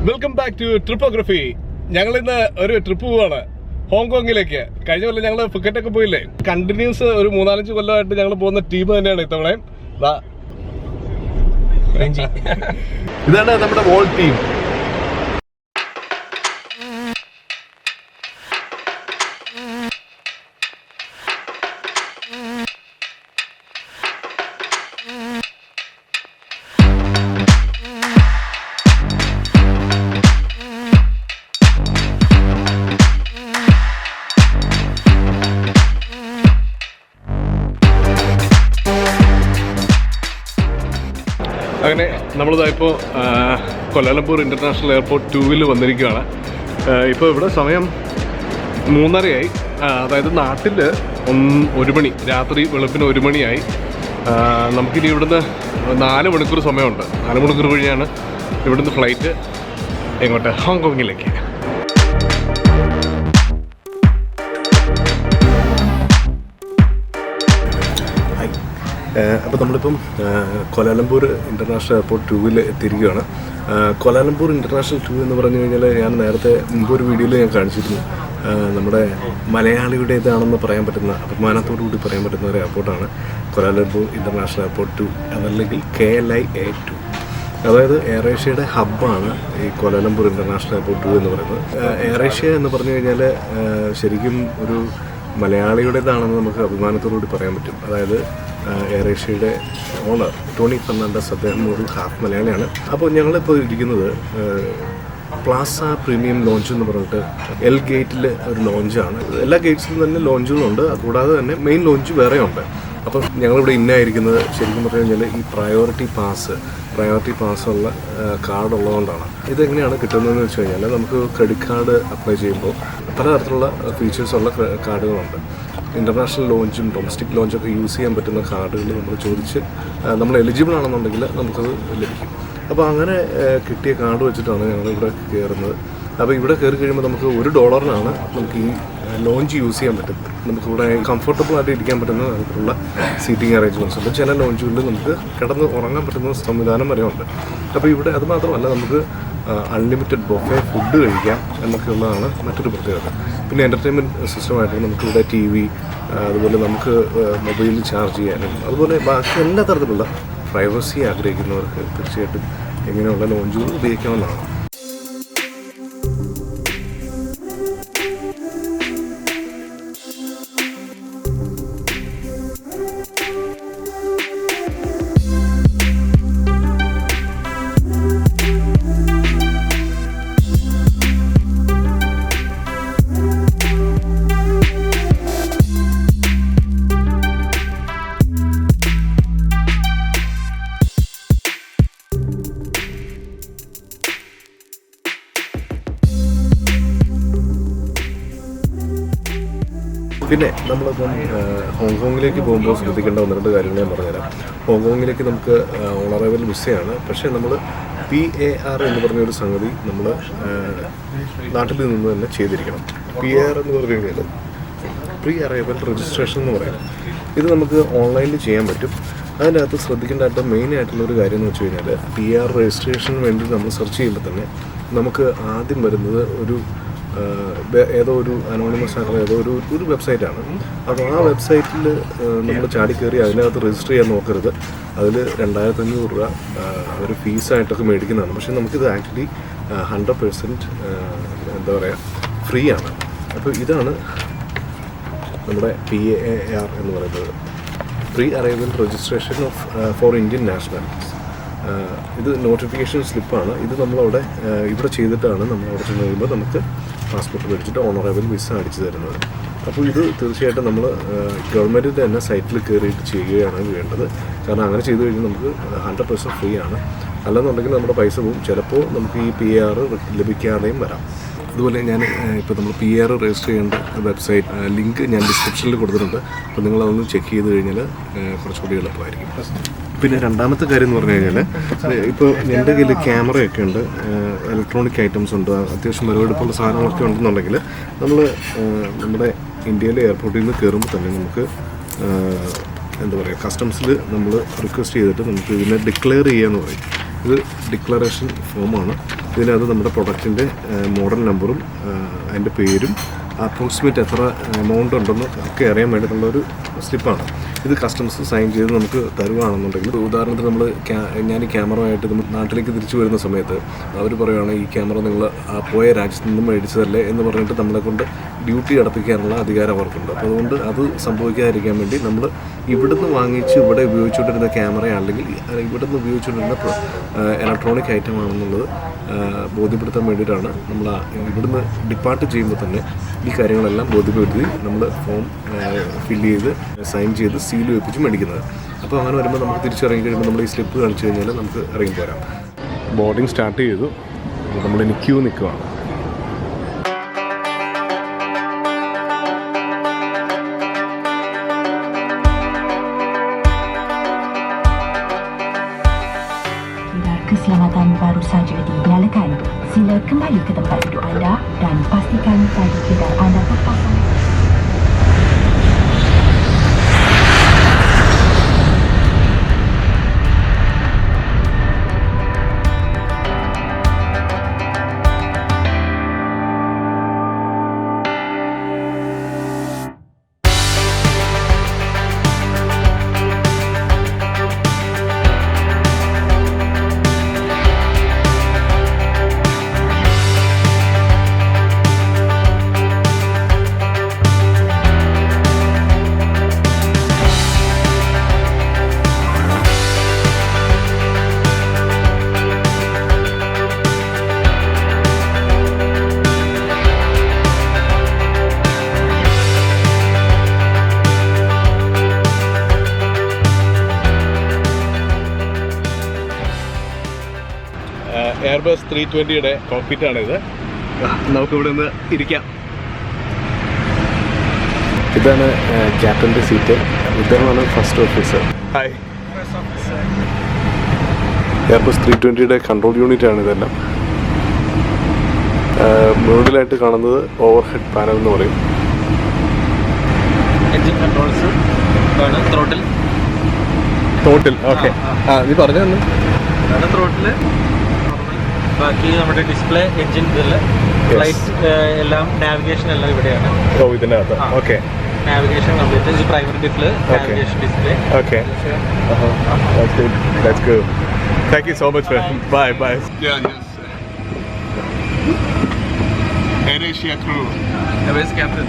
Welcome back to ട്രിപ്പോഗ്രഫി. ഞങ്ങൾ ഇന്ന് ഒരു ട്രിപ്പ് പോവാണ് ഹോങ്കോങ്ങിലേക്ക്. കഴിഞ്ഞ കൊല്ലം ഞങ്ങൾ ഫുക്കറ്റൊക്കെ പോയില്ലേ, കണ്ടിന്യൂസ് ഒരു 3-4 കൊല്ലമായിട്ട് ഞങ്ങൾ പോകുന്ന ടീം തന്നെയാണ് ഇത്തവണ. ഇതാണ് നമ്മുടെ വോൾ ടീം. അങ്ങനെ നമ്മളിതായിപ്പോൾ കൊലാലംപൂർ ഇൻ്റർനാഷണൽ എയർപോർട്ട് 2-ൽ വന്നിരിക്കുകയാണ്. ഇപ്പോൾ ഇവിടെ സമയം 3:30 അതായത് നാട്ടിൽ 1 മണി, രാത്രി വെളുപ്പിന് 1 മണിയായി. നമുക്കിനി ഇവിടുന്ന് 4 മണിക്കൂർ സമയമുണ്ട്. 4 മണിക്കൂർ വഴിയാണ് ഇവിടുന്ന് ഫ്ലൈറ്റ് എങ്ങോട്ട്, ഹോങ്കോങ്ങിലേക്ക്. അപ്പോൾ നമ്മളിപ്പം കൊലാലംപൂർ ഇൻ്റർനാഷണൽ എയർപോർട്ട് 2-ൽ എത്തിയിരിക്കുകയാണ്. കൊലാലംപൂർ ഇൻ്റർനാഷണൽ 2 എന്ന് പറഞ്ഞു കഴിഞ്ഞാൽ ഞാൻ നേരത്തെ മുമ്പൊരു വീഡിയോയിൽ ഞാൻ കാണിച്ചിരുന്നു. നമ്മുടെ മലയാളിയുടേതാണെന്ന് പറയാൻ പറ്റുന്ന, അഭിമാനത്തോടു കൂടി പറയാൻ പറ്റുന്ന ഒരു എയർപോർട്ടാണ് കൊലാലംപൂർ ഇൻ്റർനാഷണൽ എയർപോർട്ട് 2, അതല്ലെങ്കിൽ KLIA2. അതായത് എയർ ഏഷ്യയുടെ ഹബ്ബാണ് ഈ കൊലാലംപൂർ ഇൻ്റർനാഷണൽ എയർപോർട്ട് 2 എന്ന് പറയുന്നത്. എയർ ഏഷ്യ എന്ന് പറഞ്ഞു കഴിഞ്ഞാൽ ശരിക്കും ഒരു മലയാളിയുടേതാണെന്ന് നമുക്ക് അഭിമാനത്തോടുകൂടി പറയാൻ പറ്റും. അതായത് എയർ ഏഷ്യയുടെ ഓണർ ടോണി ഫെർണാണ്ടസ്, അദ്ദേഹം ഒരു ഹാഫ് മലയാളിയാണ്. അപ്പോൾ ഞങ്ങളിപ്പോൾ ഇരിക്കുന്നത് പ്ലാസ പ്രീമിയം ലോഞ്ച് എന്ന് പറഞ്ഞിട്ട് എൽ ഗേറ്റിൽ ഒരു ലോഞ്ചാണ്. എല്ലാ ഗേറ്റ്സിലും തന്നെ ലോഞ്ചുകളുണ്ട്, അതുകൂടാതെ തന്നെ മെയിൻ ലോഞ്ച് വേറെ ഉണ്ട്. അപ്പം ഞങ്ങളിവിടെ ഇന്നായിരിക്കുന്നത് ശരിക്കും പറഞ്ഞു കഴിഞ്ഞാൽ ഈ പ്രയോറിറ്റി പാസ്സുള്ള കാർഡ് ഉള്ളതുകൊണ്ടാണ്. ഇതെങ്ങനെയാണ് കിട്ടുന്നതെന്ന് വെച്ച് കഴിഞ്ഞാൽ നമുക്ക് ക്രെഡിറ്റ് കാർഡ് അപ്ലൈ ചെയ്യുമ്പോൾ പലതരത്തിലുള്ള ഫീച്ചേഴ്സുള്ള കാർഡുകളുണ്ട്. ഇൻ്റർനാഷണൽ ലോഞ്ചും ഡൊമസ്റ്റിക് ലോഞ്ചൊക്കെ യൂസ് ചെയ്യാൻ പറ്റുന്ന കാർഡുകൾ നമ്മൾ ചോദിച്ച് നമ്മൾ എലിജിബിൾ ആണെന്നുണ്ടെങ്കിൽ നമുക്കത് ലഭിക്കും. അപ്പോൾ അങ്ങനെ കിട്ടിയ കാർഡ് വെച്ചിട്ടാണ് ഞങ്ങളിവിടെ കയറുന്നത്. അപ്പോൾ ഇവിടെ കയറി കഴിയുമ്പോൾ നമുക്ക് $1 നമുക്ക് ഈ ലോഞ്ച് യൂസ് ചെയ്യാൻ പറ്റും. നമുക്കിവിടെ കംഫർട്ടബിൾ ആയിട്ട് ഇരിക്കാൻ പറ്റുന്ന തരത്തിലുള്ള സീറ്റിംഗ് അറേഞ്ച്മെൻറ്റ്സ് ഉണ്ട്. ചില ലോഞ്ചുകളിൽ നമുക്ക് കിടന്ന് ഉറങ്ങാൻ പറ്റുന്ന സംവിധാനം വരെ ഉണ്ട്. അപ്പോൾ ഇവിടെ അത് മാത്രമല്ല, നമുക്ക് അൺലിമിറ്റഡ് ബൊഫെ ഫുഡ് കഴിക്കാം എന്നൊക്കെയുള്ളതാണ് മറ്റൊരു പ്രത്യേകത. പിന്നെ എൻ്റർടൈൻമെൻറ്റ് സിസ്റ്റമായിട്ട് നമുക്കിവിടെ TV, അതുപോലെ നമുക്ക് മൊബൈൽ ചാർജ് ചെയ്യാനും, അതുപോലെ ബാക്കി എല്ലാ തരത്തിലുള്ള പ്രൈവസി ആഗ്രഹിക്കുന്നവർക്ക് തീർച്ചയായിട്ടും ഇങ്ങനെയുള്ള ലോഞ്ചുകൾ ഉപയോഗിക്കാവുന്നതാണ്. പിന്നെ നമ്മളിപ്പം ഹോങ്കോങ്ങിലേക്ക് പോകുമ്പോൾ ശ്രദ്ധിക്കേണ്ട 1-2 കാര്യങ്ങൾ ഞാൻ പറഞ്ഞുതരാം. ഹോങ്കോങ്ങിലേക്ക് നമുക്ക് ഓണറൈവൽ വിസയാണ്. പക്ഷേ നമ്മൾ PAR എന്ന് പറഞ്ഞൊരു സംഗതി നമ്മൾ നാട്ടിൽ നിന്ന് തന്നെ ചെയ്തിരിക്കണം. PAR എന്ന് പറഞ്ഞു കഴിഞ്ഞാൽ പ്രീ അറൈവൽ രജിസ്ട്രേഷൻ എന്ന് പറയുന്നത്. ഇത് നമുക്ക് ഓൺലൈനിൽ ചെയ്യാൻ പറ്റും. അതിനകത്ത് ശ്രദ്ധിക്കേണ്ടതായിട്ട് മെയിനായിട്ടുള്ളൊരു കാര്യം എന്ന് വെച്ച് കഴിഞ്ഞാൽ PR രജിസ്ട്രേഷന് വേണ്ടി നമ്മൾ സെർച്ച് ചെയ്യുമ്പോൾ തന്നെ നമുക്ക് ആദ്യം വരുന്നത് ഏതോ ഒരു അനോണിമസ് ആയിട്ടുള്ള ഏതോ ഒരു വെബ്സൈറ്റാണ്. അപ്പോൾ ആ വെബ്സൈറ്റിൽ നമ്മൾ ചാടിക്കയറി അതിനകത്ത് രജിസ്റ്റർ ചെയ്യാൻ നോക്കരുത്. അതിൽ 2500 രൂപ ഒരു ഫീസായിട്ടൊക്കെ മേടിക്കുന്നതാണ്. പക്ഷേ നമുക്കിത് ആക്ച്വലി 100% എന്താ പറയുക, ഫ്രീ ആണ്. അപ്പോൾ ഇതാണ് നമ്മുടെ PAR എന്ന് പറയുന്നത്, pre arrival registration for Indian nationalities. ഇത് നോട്ടിഫിക്കേഷൻ സ്ലിപ്പാണ്. ഇത് നമ്മളവിടെ ഇവിടെ ചെയ്തിട്ടാണ് നമ്മളവിടെ ചെന്ന് കഴിയുമ്പോൾ നമുക്ക് പാസ്പോർട്ട് മേടിച്ചിട്ട് ഓണറൈവൽ വിസ അടിച്ചു തരുന്നത്. അപ്പോൾ ഇത് തീർച്ചയായിട്ടും നമ്മൾ ഗവൺമെൻറ്റിൻ്റെ തന്നെ സൈറ്റിൽ കയറിയിട്ട് ചെയ്യുകയാണ് വേണ്ടത്. കാരണം അങ്ങനെ ചെയ്തു കഴിഞ്ഞാൽ നമുക്ക് 100% ഫ്രീ ആണ്. അല്ലെന്നുണ്ടെങ്കിൽ നമ്മുടെ പൈസ പോകും. ചിലപ്പോൾ നമുക്ക് ഈ PAR ലഭിക്കാതെയും വരാം. അതുപോലെ ഞാൻ ഇപ്പോൾ നമ്മൾ PAR രജിസ്റ്റർ ചെയ്യേണ്ട വെബ്സൈറ്റ് ലിങ്ക് ഞാൻ ഡിസ്ക്രിപ്ഷനിൽ കൊടുത്തിട്ടുണ്ട്. അപ്പോൾ നിങ്ങളതൊന്ന് ചെക്ക് ചെയ്ത് കഴിഞ്ഞാൽ കുറച്ചുകൂടി എളുപ്പമായിരിക്കും. പിന്നെ രണ്ടാമത്തെ കാര്യം എന്ന് പറഞ്ഞു കഴിഞ്ഞാൽ, ഇപ്പോൾ എൻ്റെ കയ്യിൽ ക്യാമറയൊക്കെ ഉണ്ട്, ഇലക്ട്രോണിക് ഐറ്റംസ് ഉണ്ട്, അത്യാവശ്യം വിലപിടിപ്പുള്ള സാധനങ്ങളൊക്കെ ഉണ്ടെന്നുണ്ടെങ്കിൽ നമ്മൾ നമ്മുടെ ഇന്ത്യയിലെ എയർപോർട്ടിൽ നിന്ന് കയറുമ്പോൾ തന്നെ നമുക്ക് എന്താ പറയുക, കസ്റ്റംസിൽ നമ്മൾ റിക്വസ്റ്റ് ചെയ്തിട്ട് നമുക്ക് ഇതിനെ ഡിക്ലെയർ ചെയ്യാമെന്ന് പറയും. ഇത് ഡിക്ലറേഷൻ ഫോമാണ്. ഇതിനകത്ത് നമ്മുടെ പ്രൊഡക്റ്റിൻ്റെ മോഡൽ നമ്പറും അതിൻ്റെ പേരും അപ്രോക്സിമേറ്റ് എത്ര എമൗണ്ട് ഉണ്ടെന്ന് ഒക്കെ അറിയാൻ വേണ്ടിയിട്ടുള്ളൊരു സ്ലിപ്പാണ്. ഇത് കസ്റ്റമേഴ്സ് സൈൻ ചെയ്ത് നമുക്ക് തരുവാണെന്നുണ്ടെങ്കിൽ, ഉദാഹരണത്തിന് നമ്മൾ ഞാൻ ഈ ക്യാമറയായിട്ട് നമ്മൾ നാട്ടിലേക്ക് തിരിച്ചു വരുന്ന സമയത്ത് അവർ പറയുകയാണ് ഈ ക്യാമറ നിങ്ങൾ പോയ രാജ്യത്ത് നിന്നും മേടിച്ചതല്ലേ എന്ന് പറഞ്ഞിട്ട് നമ്മളെ കൊണ്ട് ഡ്യൂട്ടി അടപ്പിക്കാനുള്ള അധികാരം അവർക്കുണ്ട്. അപ്പോൾ അതുകൊണ്ട് അത് സംഭവിക്കാതിരിക്കാൻ വേണ്ടി നമ്മൾ ഇവിടുന്ന് വാങ്ങിച്ച് ഇവിടെ ഉപയോഗിച്ചുകൊണ്ടിരുന്ന ക്യാമറയാണെങ്കിൽ ഇവിടുന്ന് ഉപയോഗിച്ചുകൊണ്ടിരുന്ന ഇലക്ട്രോണിക് ഐറ്റം ആണെന്നുള്ളത് ബോധ്യപ്പെടുത്താൻ വേണ്ടിയിട്ടാണ് നമ്മൾ ഇവിടുന്ന് ഡിപ്പാർട്ട് ചെയ്യുമ്പോൾ തന്നെ ഈ കാര്യങ്ങളെല്ലാം ബോധ്യപ്പെടുത്തി നമ്മൾ ഫോം ഫില്ല് ചെയ്ത് സൈൻ ചെയ്ത് സീൽ വെപ്പിച്ച് മേടിക്കുന്നത്. അപ്പോൾ അങ്ങനെ വരുമ്പോൾ നമുക്ക് തിരിച്ചിറങ്ങി കഴിയുമ്പോൾ നമ്മൾ ഈ സ്ലിപ്പ് കാണിച്ചു കഴിഞ്ഞാൽ നമുക്ക് ഇറങ്ങി പോരാം. ബോർഡിങ് സ്റ്റാർട്ട് ചെയ്തു, നമ്മളിനി ക്യൂ നിൽക്കുകയാണ്. Keselamatan baru saja dinyalakan. Sila kembali ke tempat duduk anda dan pastikan tali kedai anda terpasang. Airbus 320യുടെ കോക്പിറ്റാണിത്. നമുക്കിവിടെ നിന്ന് ഇരിക്കാം. ഇതാണ് ക്യാപ്റ്റൻ്റെ സീറ്റ്. ഇദ്ദേഹമാണ് ഫസ്റ്റ് ഓഫീസർ. ഹായ്. എയർബസ് 320യുടെ കൺട്രോൾ യൂണിറ്റ് ആണ് ഇതെല്ലാം. മുകളിലായിട്ട് കാണുന്നത് ഓവർ ഹെഡ് പാനൽ എന്ന് പറയും. Engine controls, throttle. ഓക്കെ, നീ പറഞ്ഞു തന്നെ. ത്രോട്ടില് ബാക്കി നമ്മുടെ ഡിസ്പ്ലേ, എൻജിൻ, ഫ്ലൈറ്റ് എല്ലാം, നാവിഗേഷൻ എല്ലാം ഇവിടെയാണ്. ഓ, ഇതിനകത്ത്. Okay, navigation complete primary display, navigation display. Okay, that's good. That's good. Thank you so much, man. Bye, bye. Yeah, yes. Air Asia crew. Where's the captain?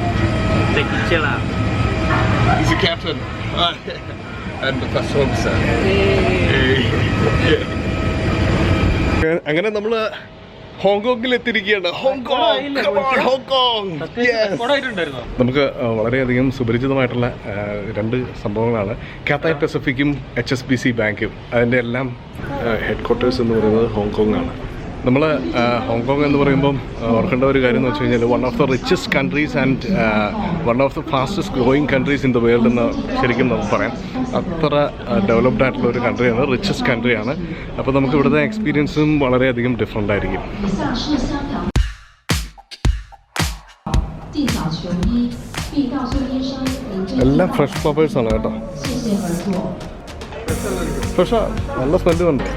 Taking chill out. He's the captain. And the first officer. അങ്ങനെ നമ്മൾ ഹോങ്കോങ്ങിൽ എത്തിയിരിക്കുകയാണ്. നമുക്ക് വളരെയധികം സുപരിചിതമായിട്ടുള്ള രണ്ട് സംഭവങ്ങളാണ്. Cathay പസഫിക്കും HSBC ബാങ്കും. അതിൻ്റെ എല്ലാം ഹെഡ് ക്വാർട്ടേഴ്സ് എന്ന് പറയുന്നത് ഹോങ്കോങ് ആണ്. നമ്മൾ ഹോങ്കോങ് എന്ന് പറയുമ്പം ഓർക്കേണ്ട ഒരു കാര്യം എന്ന് വെച്ച് കഴിഞ്ഞാൽ one of the richest countries and one of the fastest growing countries in the world എന്ന് ശരിക്കും നമുക്ക് പറയാം. അത്ര ഡെവലപ്ഡ് ആയിട്ടുള്ള ഒരു കൺട്രിയാണ്, റിച്ചസ്റ്റ് കൺട്രിയാണ്. അപ്പോൾ നമുക്ക് ഇവിടുത്തെ എക്സ്പീരിയൻസും വളരെയധികം ഡിഫറെൻ്റ് ആയിരിക്കും. എല്ലാം ഫ്രഷ് ഫ്ലവേഴ്സാണ് കേട്ടോ. ഫ്രഷാ, നല്ല സ്മെല്ലുണ്ട്.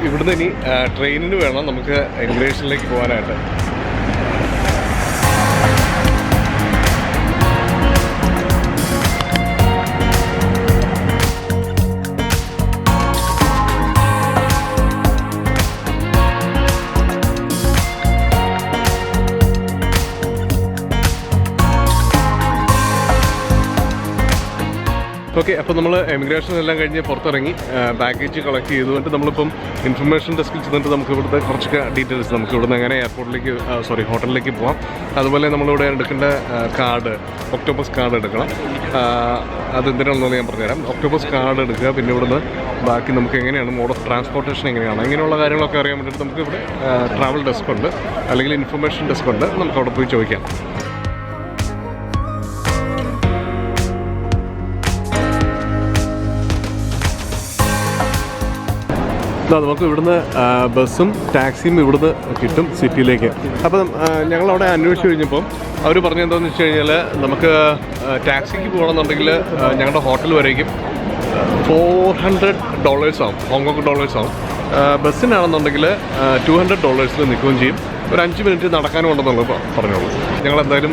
ഇവിടുന്ന് ഇനി ട്രെയിനിന് വേണം നമുക്ക് ഇമിഗ്രേഷനിലേക്ക് പോകാനായിട്ട്. ഓക്കെ, അപ്പോൾ നമ്മൾ എമിഗ്രേഷൻ എല്ലാം കഴിഞ്ഞ് പുറത്തിറങ്ങി ബാഗേജ് കളക്ട് ചെയ്തുകൊണ്ട് നമ്മളിപ്പം ഇൻഫർമേഷൻ ഡെസ്കിൽ ചെന്നിട്ട് നമുക്ക് ഇവിടുത്തെ കുറച്ച് ഡീറ്റെയിൽസ്, നമുക്ക് ഇവിടുന്ന് എങ്ങനെ എയർപോർട്ടിലേക്ക് ഹോട്ടലിലേക്ക് പോകാം, അതുപോലെ നമ്മളിവിടെ എടുക്കേണ്ട കാർഡ്, ഒക്ടോബസ് കാർഡ് എടുക്കണം. അതെന്തിനാണെന്ന് ഞാൻ പറഞ്ഞുതരാം. ഒക്ടോബസ് കാർഡ് എടുക്കുക, പിന്നെ ഇവിടുന്ന് ബാക്കി നമുക്ക് എങ്ങനെയാണ് മോഡ് ഓഫ് ട്രാൻസ്പോർട്ടേഷൻ എങ്ങനെയാണ്, ഇങ്ങനെയുള്ള കാര്യങ്ങളൊക്കെ അറിയാൻ വേണ്ടിയിട്ട് നമുക്ക് ഇവിടെ ട്രാവൽ ഡെസ്ക് ഉണ്ട്, അല്ലെങ്കിൽ ഇൻഫർമേഷൻ ഡെസ്ക് ഉണ്ട്. നമുക്ക് അവിടെ പോയി ചോദിക്കാം. നമുക്ക് ഇവിടുന്ന് ബസ്സും ടാക്സിയും ഇവിടുന്ന് കിട്ടും സിറ്റിയിലേക്ക്. അപ്പം ഞങ്ങളവിടെ അന്വേഷിച്ച് കഴിഞ്ഞപ്പോൾ അവർ പറഞ്ഞെന്താണെന്ന് വെച്ച് കഴിഞ്ഞാൽ നമുക്ക് ടാക്സിക്ക് പോകണമെന്നുണ്ടെങ്കിൽ ഞങ്ങളുടെ ഹോട്ടൽ വരേക്കും $400 ആവും, ഹോങ്കോങ് ഡോളേഴ്സ് ആവും. ബസ്സിനാണെന്നുണ്ടെങ്കിൽ $200 നിൽക്കുകയും ചെയ്യും. ഒരു 5 മിനിറ്റ് നടക്കാനും ഉണ്ടെന്നുള്ളത് പറഞ്ഞോളൂ. ഞങ്ങളെന്തായാലും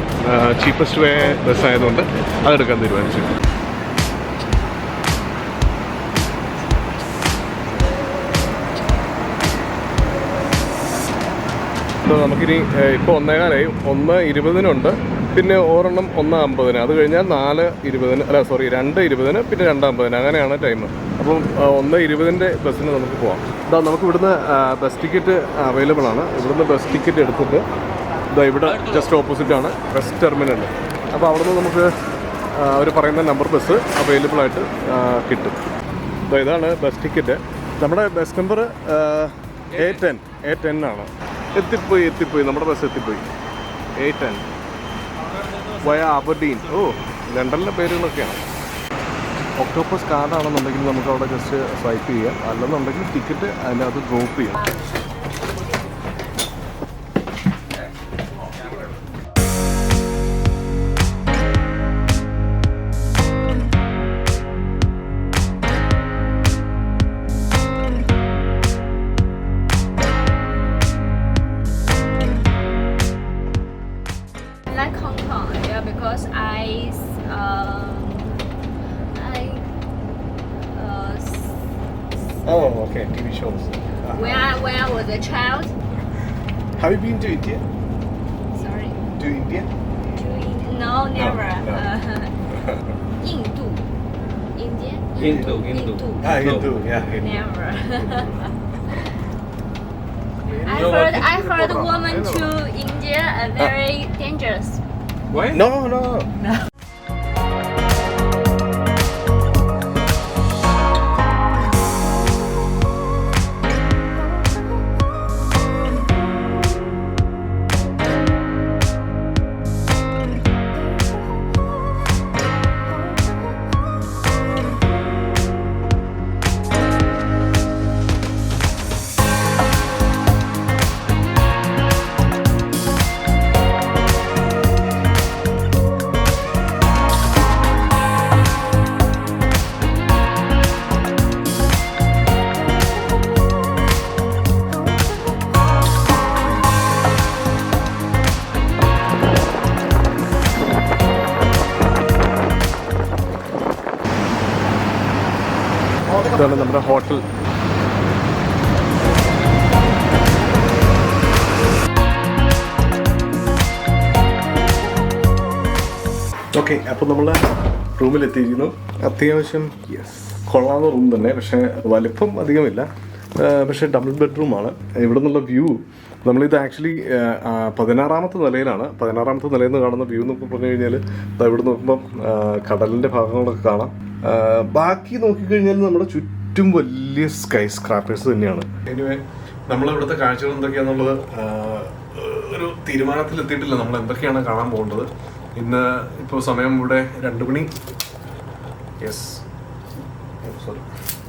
ചീപ്പസ്റ്റ് വേ ബസ്സായതുകൊണ്ട് അതെടുക്കാൻ തീരുമാനിച്ചു. നമുക്കിനി ഇപ്പോൾ 1:15 1:20 പിന്നെ ഒരെണ്ണം 1:50. അത് കഴിഞ്ഞാൽ 2:20 പിന്നെ 2:50 അങ്ങനെയാണ് ടൈം. അപ്പം 1:20 ബസ്സിന് നമുക്ക് പോവാം. നമുക്ക് ഇവിടുന്ന് ബസ് ടിക്കറ്റ് അവൈലബിൾ ആണ്. ഇവിടുന്ന് ബസ് ടിക്കറ്റ് എടുത്തിട്ട് ഇവിടെ ജസ്റ്റ് ഓപ്പോസിറ്റാണ് ബസ് ടെർമിനൽ. അപ്പോൾ അവിടുന്ന് നമുക്ക് അവർ പറയുന്ന നമ്പർ ബസ് അവൈലബിൾ ആയിട്ട് കിട്ടും. ഇതാണ് ബസ് ടിക്കറ്റ്. നമ്മുടെ ബസ് നമ്പർ A10 ആണ്. എത്തിപ്പോയി നമ്മുടെ ബസ് എത്തിപ്പോയി. A10 വയ അബർഡീൻ. ലണ്ടനിലെ പേരുകളൊക്കെയാണ്. ഒക്ടോപ്പസ് കാർഡാണെന്നുണ്ടെങ്കിൽ നമുക്ക് അവിടെ ജസ്റ്റ് സ്വൈപ്പ് ചെയ്യാം, അല്ലെന്നുണ്ടെങ്കിൽ ടിക്കറ്റ് അതിനകത്ത് ഡ്രോപ്പ് ചെയ്യാം. Like Hong Kong, yeah, because Okay, TV shows. when I was a child. Have you been to India? Sorry. To India? No, never. No. Hindu. Indian? Hindu. Hindu. Hindu, yeah. Hindu. Never. No, I heard women to India are very dangerous. Why? No. ഇതാണ് നമ്മുടെ hotel. Okay, അപ്പോൾ നമ്മൾ റൂമിലെത്തിയിരിക്കുന്നു. അത്യാവശ്യം കൊള്ളാവുന്ന room തന്നെ, പക്ഷേ വലിപ്പം അധികമില്ല. പക്ഷേ ഡബിൾ ബെഡ്റൂമാണ്. ഇവിടെ നിന്നുള്ള വ്യൂ, നമ്മളിത് ആക്ച്വലി 16ാമത്തെ നിലയിലാണ്. 16ാമത്തെ നിലയിൽ നിന്ന് കാണുന്ന വ്യൂ എന്നൊക്കെ പറഞ്ഞു കഴിഞ്ഞാൽ ഇവിടെ നോക്കുമ്പം കടലിൻ്റെ ഭാഗങ്ങളൊക്കെ കാണാം. ബാക്കി നോക്കിക്കഴിഞ്ഞാൽ നമ്മുടെ ചുറ്റും വലിയ സ്കൈ സ്ക്രാപ്പേഴ്സ് തന്നെയാണ്. എനിവേ, നമ്മളിവിടുത്തെ കാഴ്ചകൾ എന്തൊക്കെയാണെന്നുള്ളത് ഒരു തീരുമാനത്തിലെത്തിയിട്ടില്ല. നമ്മൾ എന്തൊക്കെയാണ് കാണാൻ പോകേണ്ടത്. ഇന്ന് ഇപ്പോൾ സമയം ഇവിടെ 2 മണി. സോറി,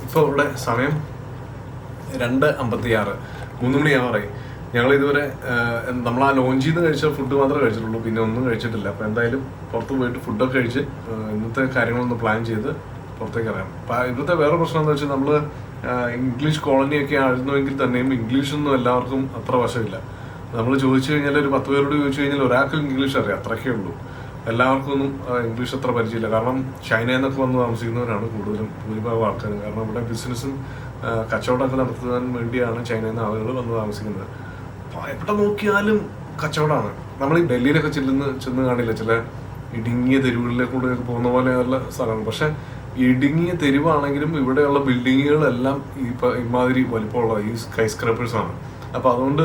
ഇപ്പോൾ ഇവിടെ സമയം 2:56, 3 മണിയാവാറായി. ഞങ്ങളിതുവരെ നമ്മൾ ആ ലോഞ്ചിൽ നിന്ന് കഴിച്ച ഫുഡ് മാത്രമേ കഴിച്ചിട്ടുള്ളൂ, പിന്നെ ഒന്നും കഴിച്ചിട്ടില്ല. അപ്പോൾ എന്തായാലും പുറത്ത് പോയിട്ട് ഫുഡൊക്കെ കഴിച്ച് ഇന്നത്തെ കാര്യങ്ങളൊന്ന് പ്ലാൻ ചെയ്ത് പുറത്തേക്ക് അറിയാം. അപ്പോൾ ഇവിടുത്തെ വേറെ പ്രശ്നം എന്താ വെച്ചാൽ നമ്മൾ ഇംഗ്ലീഷ് കോളനിയൊക്കെ ആയിരുന്നുവെങ്കിൽ തന്നെയും ഇംഗ്ലീഷൊന്നും എല്ലാവർക്കും അത്ര വശമില്ല. നമ്മൾ ചോദിച്ചു കഴിഞ്ഞാൽ ഒരു 10 പേരോട് ചോദിച്ചു കഴിഞ്ഞാൽ ഒരാൾക്ക് ഇംഗ്ലീഷ് അറിയാം, അത്രയ്ക്കേ ഉള്ളൂ. എല്ലാവർക്കും ഒന്നും ഇംഗ്ലീഷ് അത്ര പരിചയമില്ല. കാരണം ചൈനയിൽ നിന്നൊക്കെ വന്ന് താമസിക്കുന്നവരാണ് കൂടുതലും ഭൂരിഭാഗം ആൾക്കാരും. കാരണം ഇവിടെ ബിസിനസ്സും കച്ചവടമൊക്കെ നടത്താൻ വേണ്ടിയാണ് ചൈനയിൽ നിന്ന് ആളുകൾ വന്ന് താമസിക്കുന്നത്. അപ്പോൾ എവിടെ നോക്കിയാലും കച്ചവടമാണ്. നമ്മൾ ഈ ഡൽഹിയിലൊക്കെ ചെന്ന് കാണില്ല, ചില ഇടുങ്ങിയ തെരുവുകളിലേക്കൂടെ പോകുന്ന പോലെയുള്ള സ്ഥലങ്ങൾ. പക്ഷെ ഇടുങ്ങിയ തെരുവാണെങ്കിലും ഇവിടെയുള്ള ബിൽഡിങ്ങുകളെല്ലാം ഇമാതിരി വലിപ്പമുള്ള ഈ സ്കൈ സ്ക്രാപ്പേഴ്സാണ്. അപ്പോൾ അതുകൊണ്ട്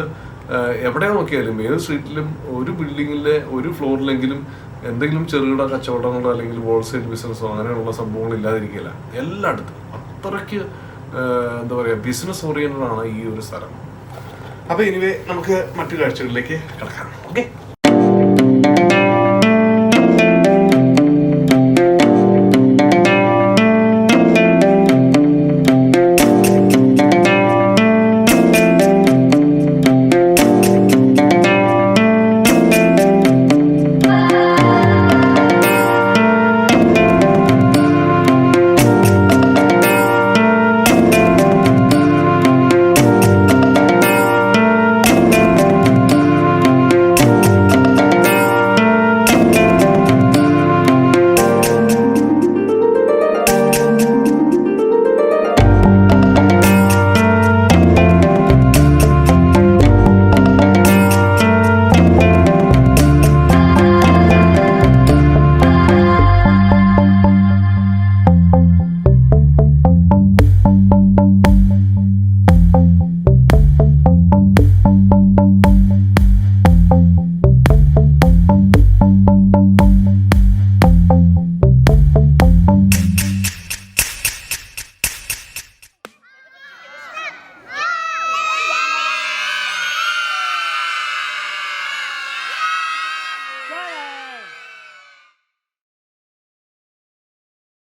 എവിടെ നോക്കിയാലും ഏത് സ്ട്രീറ്റിലും ഒരു ബിൽഡിങ്ങിലെ ഒരു ഫ്ലോറിലെങ്കിലും എന്തെങ്കിലും ചെറുകിട കച്ചവടങ്ങളോ അല്ലെങ്കിൽ ഹോൾസെയിൽ ബിസിനസ്സോ അങ്ങനെയുള്ള സംഭവങ്ങൾ ഇല്ലാതിരിക്കില്ല. എല്ലായിടത്തും അത്രയ്ക്ക് എന്താ പറയുക, ബിസിനസ് ഓറിയന്റഡ് ആണ് ഈ ഒരു സ്ഥലം. അപ്പോൾ എനിവേ, നമുക്ക് മറ്റു കാഴ്ചകളിലേക്ക് കിടക്കാം. ഓക്കെ.